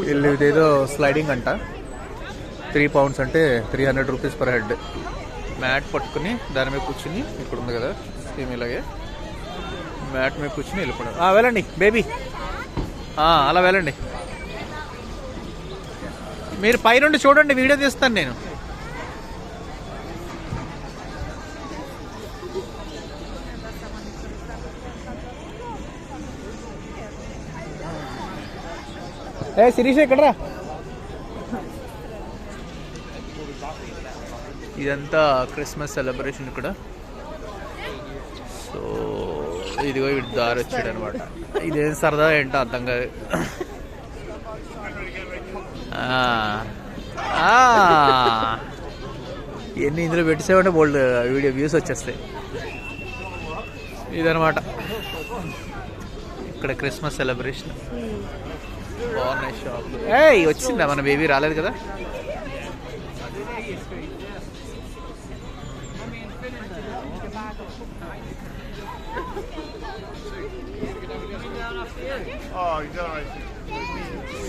వీళ్ళు ఇదేదో స్లైడింగ్ అంట. 3 pounds అంటే 300 rupees per head. మ్యాట్ పట్టుకుని దాని మీద కూర్చుని, ఇక్కడ ఉంది కదా సేమ్ ఇలాగే మ్యాట్ మీద కూర్చుని వెళ్ళిపోవడం. వెళ్ళండి బేబీ, అలా వెళ్ళండి. మీరు పైనుండి చూడండి, వీడియో తీస్తాను నేను. శిరీష ఎక్కడరా? ఇదంతా క్రిస్మస్ సెలబ్రేషన్ ఇక్కడ. సో ఇదిగో ఇటు దారి వచ్చాడు అనమాట. ఇదేం సరదా ఏంటో అర్థం కాదు. ఎన్ని ఇందులో పెట్టేసేవంటే బోల్డ్ వీడియో వ్యూస్ వచ్చేస్తాయి. ఇదనమాట ఇక్కడ క్రిస్మస్ సెలబ్రేషన్. బాగున్నాయి షాప్. వచ్చిందా మన బేబీ? రాలేదు కదా.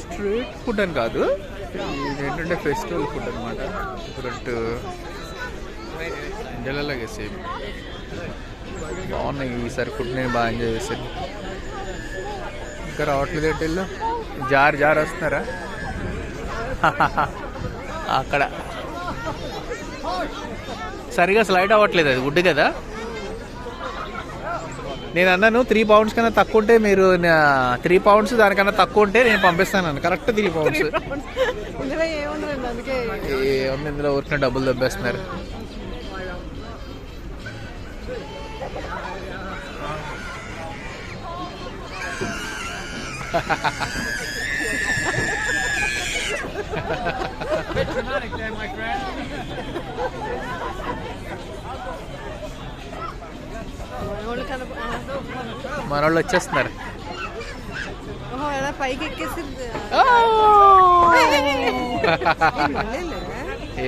స్ట్రీట్ ఫుడ్ అని కాదు, ఇదేంటంటే ఫెస్టివల్ ఫుడ్ అనమాట. బట్ ఇండియాలాగే సేమ్. బాగున్నాయి ఈసారి ఫుడ్, నేను బాగా ఎంజాయ్ చేశాను. ఇంకా రావట్లేదు ఏంటి? ఇల్లు జారు వస్తున్నారా? అక్కడ సరిగా స్లైడ్ అవ్వట్లేదు, అది వుడ్ కదా. నేను అన్నాను 3 pounds కన్నా తక్కువ ఉంటే మీరు 3 pounds దానికన్నా తక్కువ ఉంటే నేను పంపిస్తాను. Correct 3 pounds. ఏముంది ఇందులో, ఊరికే డబ్బులు దబ్బేస్తున్నారు. మన వాళ్ళు వచ్చేస్తున్నారు. పైకి ఎక్కేసి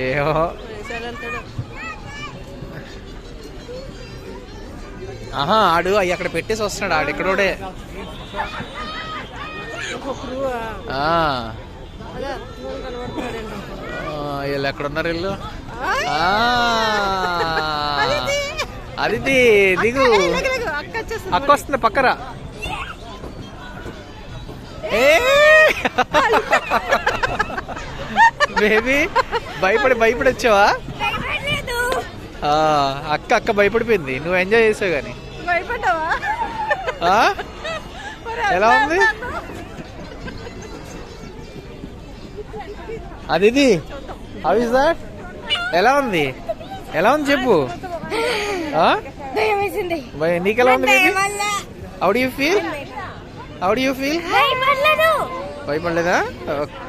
ఏమో ఆడు అవి అక్కడ పెట్టేసి వస్తున్నాడు. ఆడు ఎక్కడోడే. వీళ్ళు ఎక్కడున్నారు? వీళ్ళు అది దిగు, అక్క వస్తుంది పక్కరా. బేబీ భయపడి వచ్చావా? అక్క భయపడిపోయింది, నువ్వు ఎంజాయ్ చేసావు కానీ. ఎలా ఉంది అది? How is that? ఎలా ఉంది చెప్పు. నీకెలా ఉంది? How do you feel? భయపడలేదా?